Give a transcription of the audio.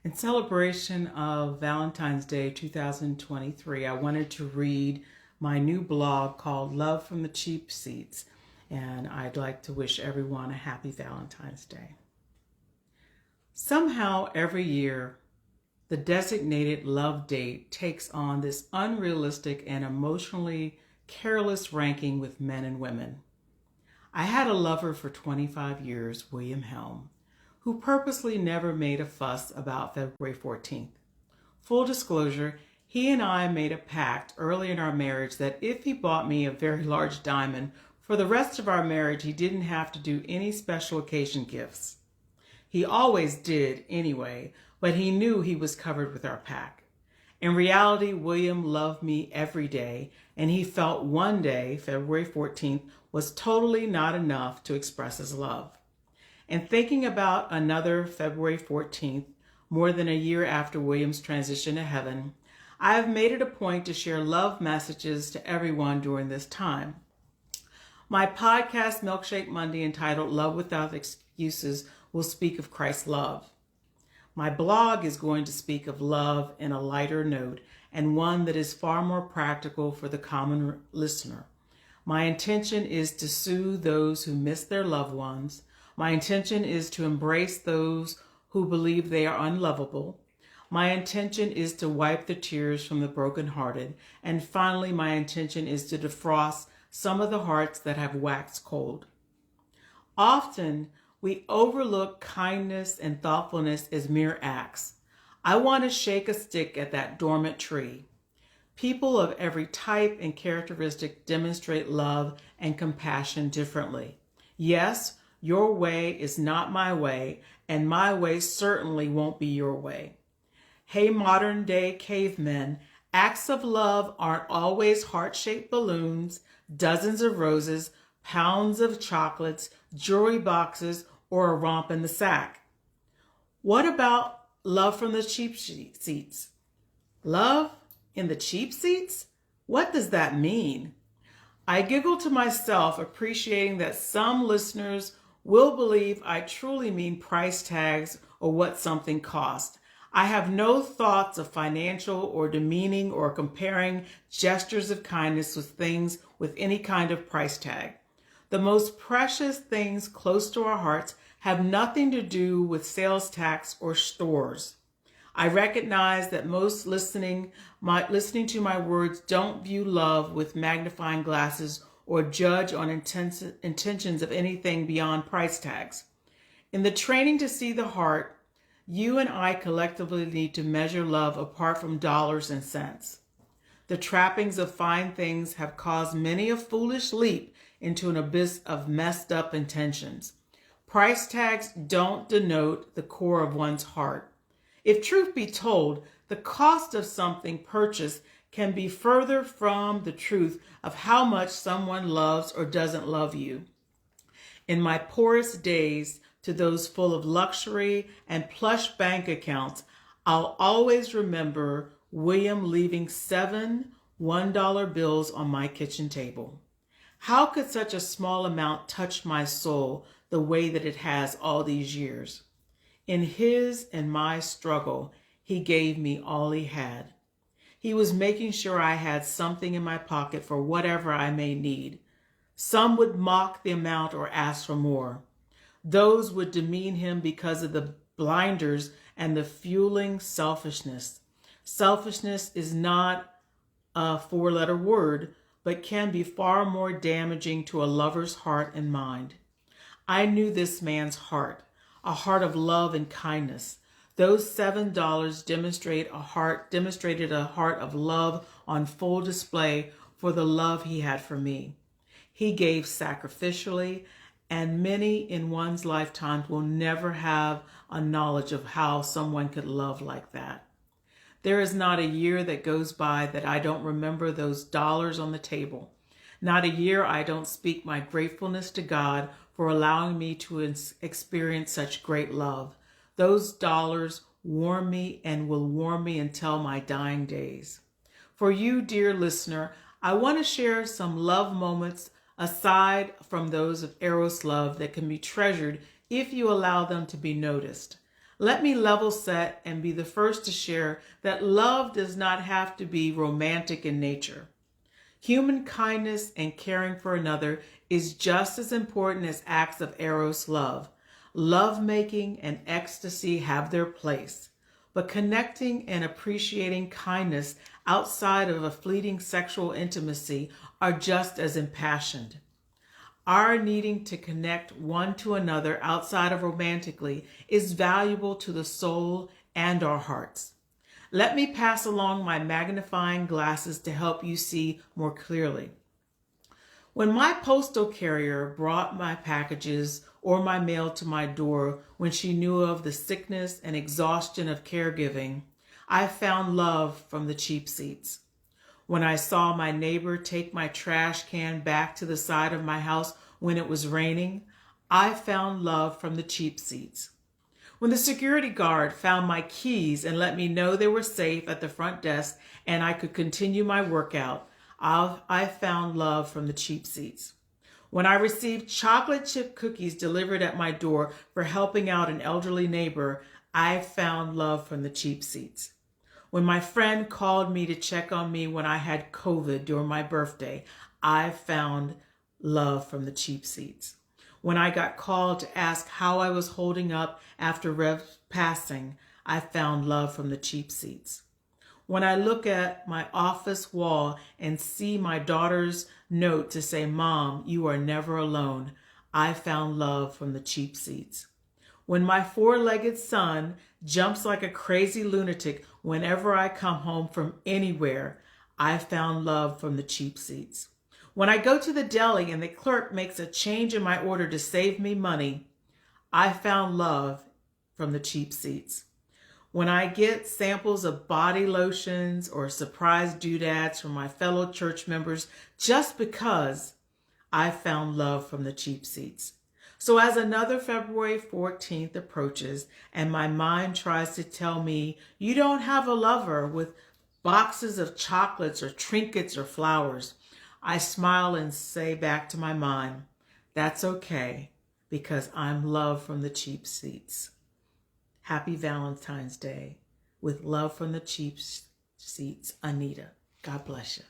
In celebration of Valentine's Day 2023, I wanted to read my new blog called Love from the Cheap Seats, and I'd like to wish everyone a happy Valentine's Day. Somehow every year, the designated love date takes on this unrealistic and emotionally careless ranking with men and women. I had a lover for 25 years, William Helm, who purposely never made a fuss about February 14th. Full disclosure, he and I made a pact early in our marriage that if he bought me a very large diamond, for the rest of our marriage he didn't have to do any special occasion gifts. He always did anyway, but he knew he was covered with our pact. In reality, William loved me every day, and he felt one day, February 14th, was totally not enough to express his love. And thinking about another February 14th, more than a year after William's transition to heaven, I have made it a point to share love messages to everyone during this time. My podcast, Milkshake Monday, entitled Love Without Excuses, will speak of Christ's love. My blog is going to speak of love in a lighter note and one that is far more practical for the common listener. My intention is to soothe those who miss their loved ones. My intention is to embrace those who believe they are unlovable. My intention is to wipe the tears from the brokenhearted. And finally, my intention is to defrost some of the hearts that have waxed cold. Often, we overlook kindness and thoughtfulness as mere acts. I want to shake a stick at that dormant tree. People of every type and characteristic demonstrate love and compassion differently. Yes, your way is not my way, and my way certainly won't be your way. Hey, modern day cavemen, acts of love aren't always heart-shaped balloons, dozens of roses, pounds of chocolates, jewelry boxes, or a romp in the sack. What about love from the cheap seats? Love in the cheap seats? What does that mean? I giggle to myself, appreciating that some listeners will believe I truly mean price tags or what something cost. I have no thoughts of financial or demeaning or comparing gestures of kindness with things with any kind of price tag. The most precious things close to our hearts have nothing to do with sales tax or stores. I recognize that most listening to my words don't view love with magnifying glasses or judge on intentions of anything beyond price tags. In the training to see the heart, you and I collectively need to measure love apart from dollars and cents. The trappings of fine things have caused many a foolish leap into an abyss of messed up intentions. Price tags don't denote the core of one's heart. If truth be told, the cost of something purchased can be further from the truth of how much someone loves or doesn't love you. In my poorest days, to those full of luxury and plush bank accounts, I'll always remember William leaving 7 $1 bills on my kitchen table. How could such a small amount touch my soul the way that it has all these years? In his and my struggle, he gave me all he had. He was making sure I had something in my pocket for whatever I may need. Some would mock the amount or ask for more. Those would demean him because of the blinders and the fueling selfishness. Selfishness is not a 4-letter word, but can be far more damaging to a lover's heart and mind. I knew this man's heart, a heart of love and kindness. Those $7 demonstrated a heart of love on full display for the love he had for me. He gave sacrificially, and many in one's lifetime will never have a knowledge of how someone could love like that. There is not a year that goes by that I don't remember those dollars on the table. Not a year I don't speak my gratefulness to God for allowing me to experience such great love. Those dollars warm me and will warm me until my dying days. For you, dear listener, I want to share some love moments aside from those of Eros love that can be treasured if you allow them to be noticed. Let me level set and be the first to share that love does not have to be romantic in nature. Human kindness and caring for another is just as important as acts of eros love. Lovemaking and ecstasy have their place, but connecting and appreciating kindness outside of a fleeting sexual intimacy are just as impassioned. Our needing to connect one to another outside of romantically is valuable to the soul and our hearts. Let me pass along my magnifying glasses to help you see more clearly. When my postal carrier brought my packages or my mail to my door when she knew of the sickness and exhaustion of caregiving, I found love from the cheap seats. When I saw my neighbor take my trash can back to the side of my house when it was raining, I found love from the cheap seats. When the security guard found my keys and let me know they were safe at the front desk and I could continue my workout, I found love from the cheap seats. When I received chocolate chip cookies delivered at my door for helping out an elderly neighbor, I found love from the cheap seats. When my friend called me to check on me when I had COVID during my birthday, I found love from the cheap seats. When I got called to ask how I was holding up after Rev's passing, I found love from the cheap seats. When I look at my office wall and see my daughter's note to say, "Mom, you are never alone," I found love from the cheap seats. When my four-legged son jumps like a crazy lunatic whenever I come home from anywhere, I found love from the cheap seats. When I go to the deli and the clerk makes a change in my order to save me money, I found love from the cheap seats. When I get samples of body lotions or surprise doodads from my fellow church members just because, I found love from the cheap seats. So as another February 14th approaches and my mind tries to tell me you don't have a lover with boxes of chocolates or trinkets or flowers, I smile and say back to my mind, that's okay because I'm love from the cheap seats. Happy Valentine's Day. With love from the cheap seats, Anita. God bless you.